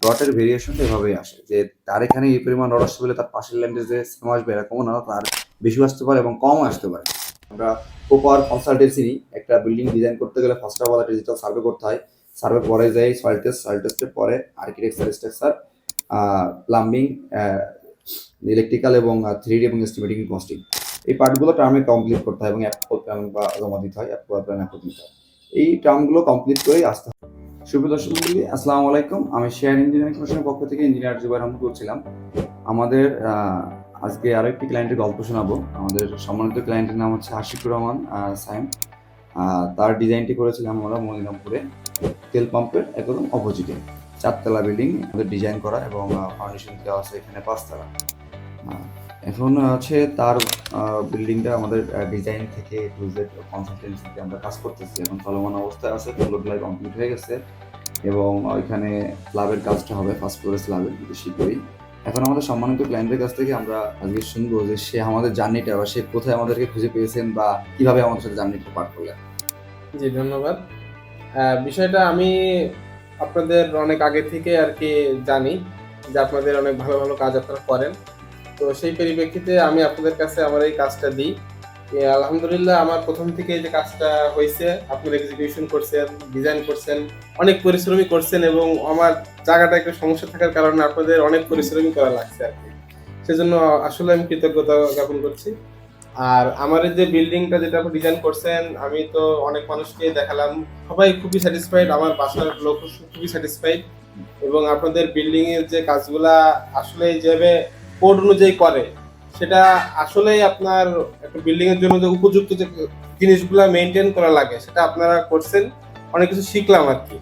রডের ভেরিয়েশনটা এভাবেই আসে যে তার এখানে এই পরিমাণ রড আসতে বলে তার পাশের ল্যান্ডে যে সেম আসবে এরকমও না, তার বেশিও আসতে পারে এবং কমও আসতে পারে। আমরা কোপার কনসালটেন্সি একটা বিল্ডিং ডিজাইন করতে গেলে first of all digital survey করতে হয়। সার্ভে পরে যায় সয়েল টেস্টের পরে আর্কিটেকচার, স্ট্রাকচার, প্লাম্বিং, ইলেকট্রিক্যাল এবং 3D এবং এস্টিমেটিং কস্টিং এই পার্টগুলো টার্মে কমপ্লিট করতে হয় এবং অ্যাপ্রুভাল প্ল্যান বা জমা দিতে হয়, অ্যাপ্রুভাল প্ল্যান অ্যাপ্রুভ দিতে হয়। এই টার্মগুলো কমপ্লিট করেই আসতে হয়। সুপ্রিয় দর্শক মণ্ডলী, আসসালামু আলাইকুম। আমি শেয়ার ইঞ্জিনিয়ারিং কমিশনের পক্ষ থেকে ইঞ্জিনিয়ার জুবাইর আহমদ বলছিলাম। আমাদের আজকে আরো একটি ক্লায়েন্টের গল্প শোনাবো। আমাদের সম্মানিত ক্লায়েন্টের নাম হচ্ছে আশিকুর রহমান সাইম। তার ডিজাইনটি করেছিলাম আমরা মনিরামপুরে তেল পাম্পের একদম অপোজিটে, 4 তলা বিল্ডিং আমাদের ডিজাইন করা এবং ফাউন্ডেশন দেওয়া আছে এখানে 5 তলা। এখন হচ্ছে তার বিল্ডিংটা আমাদের ডিজাইন থেকে টু জেড কনসালটেন্সিতে আমরা কাজ করতেছি। এখন চলমান অবস্থায় আছে, ফ্লোর ঢালাই কমপ্লিট হয়ে গেছে এবং ওইখানে স্ল্যাবের কাজটা হবে, ফার্স্ট ফ্লোরে স্ল্যাবের শীঘ্রই। এখন আমাদের সম্মানিত ক্লায়েন্টের কাছ থেকে আমরা আজকে শুনবো যে সে আমাদের জার্নিটা বা সে কোথায় আমাদেরকে খুঁজে পেয়েছেন বা কিভাবে আমাদের সাথে জার্নিটা পার করলেন। জি, ধন্যবাদ। বিষয়টা আমি আপনাদের অনেক আগে থেকে আর কি জানি যে আপনাদের অনেক ভালো ভালো কাজ আপনারা করেন। তো সেই পরিপ্রেক্ষিতে আমি আপনাদের কাছে আমার এই কাজটা দিই। আলহামদুলিল্লাহ আমার প্রথম থেকে যে কাজটা হয়েছে, আপনারা এক্সিকিউশন করছেন, ডিজাইন করছেন, অনেক পরিশ্রমী করছেন এবং আমার জায়গাটা একটু সমস্যা থাকার কারণে আপনাদের অনেক পরিশ্রমী করা লাগছে আর কি। সেজন্য আসলে আমি কৃতজ্ঞতা জ্ঞাপন করছি। আর আমার এই যে বিল্ডিংটা যেটা আপনি ডিজাইন করছেন, আমি তো অনেক মানুষকে দেখালাম, সবাই খুবই স্যাটিসফাইড, আমার বাসার লোক খুবই স্যাটিসফাইড এবং আপনাদের বিল্ডিং এর যে কাজগুলা আসলে যেভাবে কোড অনুযায়ী করে সেটা আসলেই আপনার একটা বিল্ডিং এর জন্য যে উপযুক্ত যে জিনিসগুলা মেনটেন করা লাগে সেটা আপনারা করছেন। অনেক কিছু শিখলাম আর কি।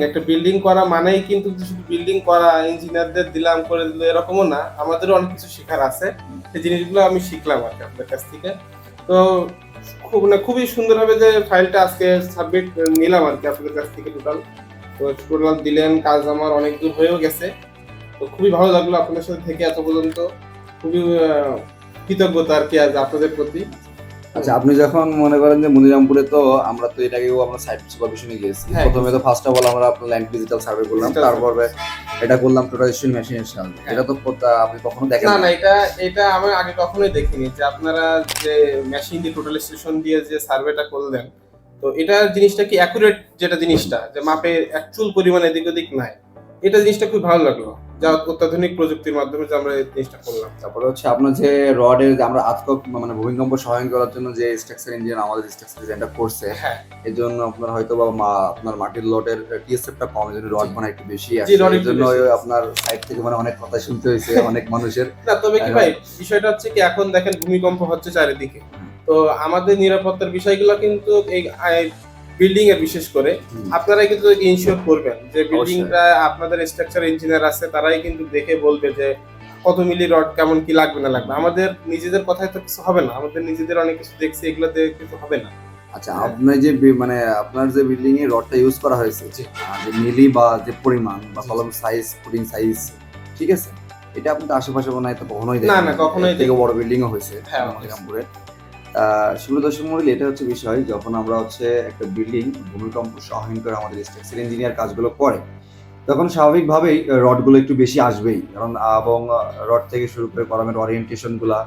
একটা বিল্ডিং করা মানেই কিন্তু শুধু বিল্ডিং করা, ইঞ্জিনিয়ারদের দিলাম করে দিল এরকমও না, আমাদেরও অনেক কিছু শেখার আছে। সেই জিনিসগুলো আমি শিখলাম আর কি আপনার কাছ থেকে। তো খুবই সুন্দরভাবে যে ফাইলটা আজকে সাবমিট নিলাম আর কি আপনাদের কাছ থেকে টোটাল দিলেন, কাজ আমার অনেক দূর হয়েও গেছে। তো খুবই ভালো লাগলো আপনাদের সাথে থেকে এত পর্যন্ত। খুবই কৃতজ্ঞতা আর কি আজ আপনাদের প্রতি। আচ্ছা, আপনি যখন মনে করেন যে মনিরামপুরে, তো আমরা তো এটাকেও আমরা সাইট সুপারভিশনে গিয়েছি। প্রথমে তো ফার্স্ট অফ অল আমরা আপনার ল্যান্ড ডিজিটাল সার্ভে করলাম, তারপরে এটা করলাম টোটালাইজেশন মেশিনের সাহায্যে। এটা তো আপনি কখনো দেখেন না? এটা আমি আগে কখনোই দেখিনি যে আপনারা যে মেশিন দিয়ে টোটালাইজেশন দিয়ে যে সার্ভেটা করলেন। তো এটা জিনিসটা কি অ্যাকুরেট, যেটা জিনিসটা যে মাপে অ্যাকচুয়াল পরিমাণ এদিক ওদিক নাই, এটা জিনিসটা খুব ভালো লাগলো যা অত্যাধুনিক প্রযুক্তির মাধ্যমে যে আমরা এই জিনিসটা করলাম। তারপরে হচ্ছে আপনার যে রডের যে আমরা আজকক মানে ভূমিকম্প সহায়ন করার জন্য যে স্ট্রাকচার ইঞ্জিন আমাদের স্ট্রাকচার ডিজাইনটা করছে, হ্যাঁ, এর জন্য আপনার হয়তো বা আপনার মাটির লটের টিএসএফটা কম, এজন্য রড মানে একটু বেশি জি, আসে। রড এর একটু জন্য বেশি। আপনার সাইড থেকে মানে অনেক কথা শুনতে হয়েছে অনেক মানুষের। না, তবে কি ভাই, বিষয়টা হচ্ছে কি, এখন দেখেন ভূমিকম্প হচ্ছে চারিদিকে। তো আমাদের নিরাপত্তার বিষয়গুলো কিন্তু এই বিল্ডিং এর বিশেষ করে আপনারাই কিন্তু ইনশিওর করবেন যে বিল্ডিংটা আপনাদের স্ট্রাকচার ইঞ্জিনিয়ার আছে, তারাই কিন্তু দেখে বলবে যে কত মিলি রড কেমন কি লাগবে না লাগবে। আমাদের নিজেদের কথায় তো কিছু হবে না, আমাদের নিজেদের অনেক কিছু দেখছি, এগুলো দিয়ে কিছু হবে না। আচ্ছা, আপনার যে মানে আপনার যে বিল্ডিং এ রডটা ইউজ করা হয়েছে, যে মিলি বা যে পরিমাণ বা কলম সাইজ, ফুটিং সাইজ, ঠিক আছে, এটা আপনি তো আশেপাশে মনে হয় তো কখনোই দেখেন না, কখনোই থেকে বড় বিল্ডিং ও হয়েছে হ্যাঁ, মনিরামপুরে। সুপ্রিয় দর্শক মণ্ডলী, এটা হচ্ছে বিষয়, যখন আমরা হচ্ছে একটা বিল্ডিং ভূমিকম্প সহায়ন করে আমাদের স্ট্রাকচার ইঞ্জিনিয়ার কাজগুলো করে, তখন স্বাভাবিকভাবেই রডগুলো একটু বেশি আসবেই। কারণ এবং রড থেকে শুরু করে কলমের ওরিয়েন্টেশন গুলা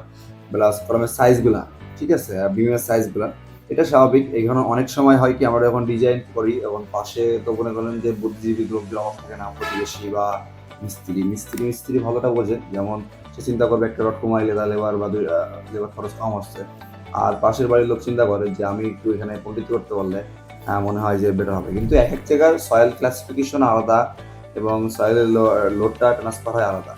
প্লাস কলমের সাইজ গুলা, ঠিক আছে, বিমের সাইজ গুলা, এটা স্বাভাবিক। এখানে অনেক সময় হয় কি, আমরা যখন ডিজাইন করি এবং পাশে তো মনে করেন যে বুদ্ধিজীবী লোকজন আমার থাকে না, প্রতিবেশী বা মিস্ত্রি ভালোটা বোঝে, যেমন সে চিন্তা করবে একটা রড কমাইলে তাহলে লেবার বা লেবার খরচ কম আসছে। আর পাশের বাড়ির লোক চিন্তা করে যে আমি একটু এখানে পন্ডিত করতে পারলে মনে হয় যে বেটার হবে। কিন্তু এক এক জায়গার সয়েল ক্লাসিফিকেশন আলাদা এবং সয়েলের লোডটা ট্রান্সফার হয় আলাদা।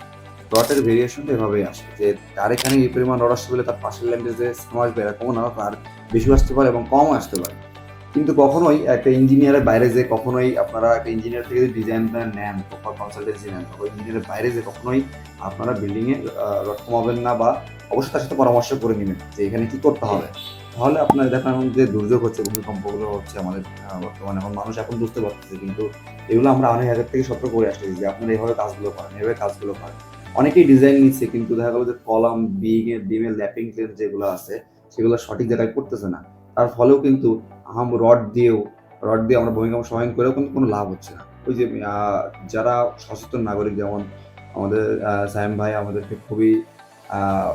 রডের ভেরিয়েশনটা এভাবেই আসে যে তার এখানে এই পরিমাণ রড আসতে বলে তার পাশের ল্যান্ডে যে সেম আসবে এরকমও না, তার বেশি আসতে পারে এবং কমও আসতে পারে। কিন্তু কখনোই একটা ইঞ্জিনিয়ারের বাইরে যে কখনোই আপনারা একটা ইঞ্জিনিয়ার থেকে ডিজাইন প্ল্যান নেন, প্রপার কনসালটেন্সি নেন, তখন ইঞ্জিনিয়ারের বাইরে যে কখনোই আপনারা বিল্ডিংয়ে রড কমাবেন না, বা অবশ্যই তার সাথে পরামর্শ করে নেবেন যে এখানে কি করতে হবে। তাহলে আপনার দেখেন যে দুর্যোগ হচ্ছে, ভূমিকম্পগুলো হচ্ছে আমাদের বর্তমানে, এখন মানুষ এখন বুঝতে পারতেছে, কিন্তু এগুলো আমরা অনেক আগের থেকে সতর্ক করে আসতেছি যে আপনারা এইভাবে কাজগুলো করেন, এভাবে কাজগুলো করেন। অনেকেই ডিজাইন নিচ্ছে, কিন্তু দেখা গেলো যে কলাম বিমের ল্যাপিং যেগুলো আছে সেগুলো সঠিক জায়গায় করতেছে না। তার ফলেও কিন্তু রড দিয়ে আমরা ভূমিকম্প সহায়ন করেও কিন্তু কোনো লাভ হচ্ছে না। ওই যে যারা সচেতন নাগরিক, যেমন আমাদের সায়েম ভাই আমাদেরকে খুবই আহ,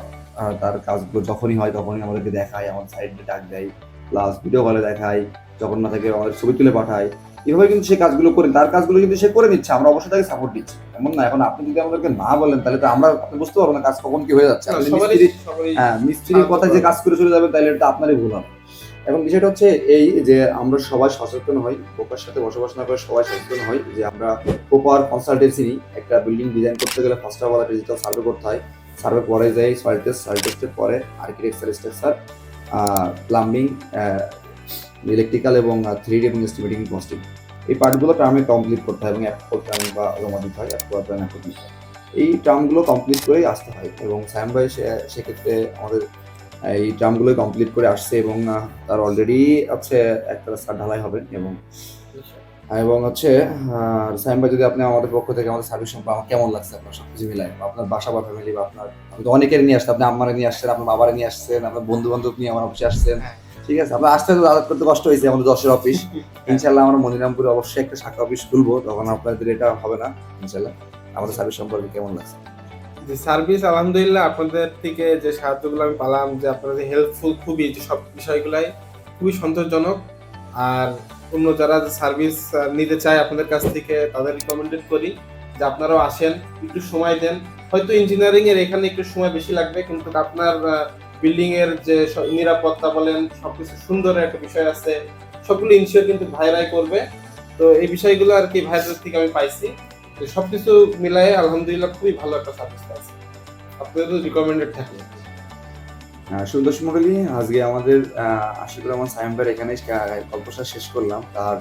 তার কাজগুলো যখনই হয় তখনই আমাদেরকে দেখায়, আমাদের সাইডে ডাক দেয়, প্লাস ভিডিও কলে দেখায়, যখন না থাকে আমাদের ছবি তুলে পাঠায়। এভাবে কিন্তু সে কাজগুলো করে, তার কাজগুলো কিন্তু সে করে নিচ্ছে, আমরা অবশ্যই তাকে সাপোর্ট দিচ্ছি, এমন না। এখন আপনি যদি আমাদেরকে না বলেন তাহলে তো আমরা, আপনি বুঝতে পারবো না কাজ কখন কি হয়ে যাচ্ছে। না, আপনি সবারই মিস্ত্রি, সবারই হ্যাঁ মিস্ত্রির কথা যে কাজ করে চলে যাবেন তাহলে এটা আপনারই ভুল হবে। এখন বিষয়টা হচ্ছে এই যে আমরা সবাই সচেতন হই, পোকার সাথে বসবাস না করে সবাই সচেতন হই যে আমরা পোপার কনসালটেন্সি নিই। একটা বিল্ডিং ডিজাইন করতে গেলে first of all digital survey করতে হয়, সার্ভে পরে যাই সয়েল টেস্ট, সয়েল টেস্টের পরে আর্কিটেকচার, স্ট্রাকচার, প্লাম্বিং, ইলেকট্রিক্যাল এবং 3D এবং এস্টিমেটিং কস্টিং, এই পার্টগুলো টার্মে কমপ্লিট করতে হয় এবং অ্যাপ্রুভ টার্ম বা জমা দিতে হয়, অ্যাপ্রুভ প্ল্যান অ্যাপ্রুভ দিতে হয়। এই টার্মগুলো কমপ্লিট করেই আসতে হয় এবং সায়েম ভাই সেক্ষেত্রে আমাদের এই টার্মগুলো কমপ্লিট করে আসছে এবং তার অলরেডি হচ্ছে একটা রাস্তা ঢালাই হবে এবং এবং হচ্ছে সাইম ভাই, যদি আপনি আমাদের পক্ষ থেকে আমাদের সার্ভিস সম্পর্কে আমার কেমন লাগছে, আপনার সবকিছু মিলাই আপনার বাসা বা ফ্যামিলি বা আপনার, আপনি তো অনেকের নিয়ে আসছেন, আপনি আম্মারে নিয়ে আসছেন, আপনার বাবারে নিয়ে আসছেন, আপনার বন্ধু বান্ধব নিয়ে আমার অফিসে আসছেন, ঠিক আছে। আপনার আসতে তো আলাদা করতে কষ্ট হয়েছে, আমাদের 10-এর অফিস। ইনশাল্লাহ আমরা মনিরামপুরে অবশ্যই একটা শাখা অফিস খুলবো, তখন আপনাদের এটা হবে না ইনশাল্লাহ। আমাদের সার্ভিস সম্পর্কে কেমন লাগছে? যে সার্ভিস আলহামদুলিল্লাহ, আপনাদের থেকে যে সাহায্যগুলো আমি পেলাম, যে আপনারা যে হেল্পফুল, খুবই যে সব বিষয়গুলাই খুবই সন্তোষজনক। আর অন্য যারা সার্ভিস নিতে চায় আপনাদের কাছ থেকে, তাদের রিকমেন্ডেড করি যে আপনারাও আসেন, একটু সময় দেন। হয়তো ইঞ্জিনিয়ারিং এর এখানে একটু সময় বেশি লাগবে, কিন্তু আপনার বিল্ডিং এর যে নিরাপত্তা বলেন, সবকিছু সুন্দর একটা বিষয় আছে, সবগুলো ইনশিওর কিন্তু ভাইরাই করবে। তো এই বিষয়গুলো আর কি ভাইদের থেকে আমি পাইছি। তো সবকিছু মিলাই আলহামদুলিল্লাহ খুবই ভালো একটা সার্ভিস পাইছি, আপনাদের রিকমেন্ডেড থাকলে। সুন্দর মন্ডলী, আজকে আমাদের আশিকুর রহমান সায়েম ভাইয়ের এখানে গল্পটা শেষ করলাম তার,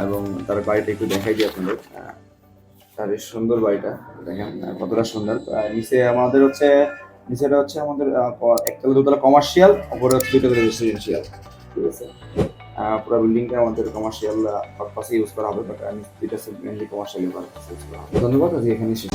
এবং তার বাড়িটা একটু দেখাই দিই আপনাদের। তার এই সুন্দর বাড়িটা দেখেন কতটা সুন্দর। নিচে আমাদের হচ্ছে, নিচেটা হচ্ছে আমাদের একতলা দুতলা কমার্শিয়াল, উপরে হচ্ছে দুটো রেসিডেন্সিয়াল, ঠিক আছে। পুরো বিল্ডিংটা আমাদের কমার্শিয়াল পারপাসে ইউজ করা হবে, বাট দুইটা মেনলি কমার্শিয়াল পারপাসে ইউজ করা হবে। ধন্যবাদ, আজকে এখানে শেষ।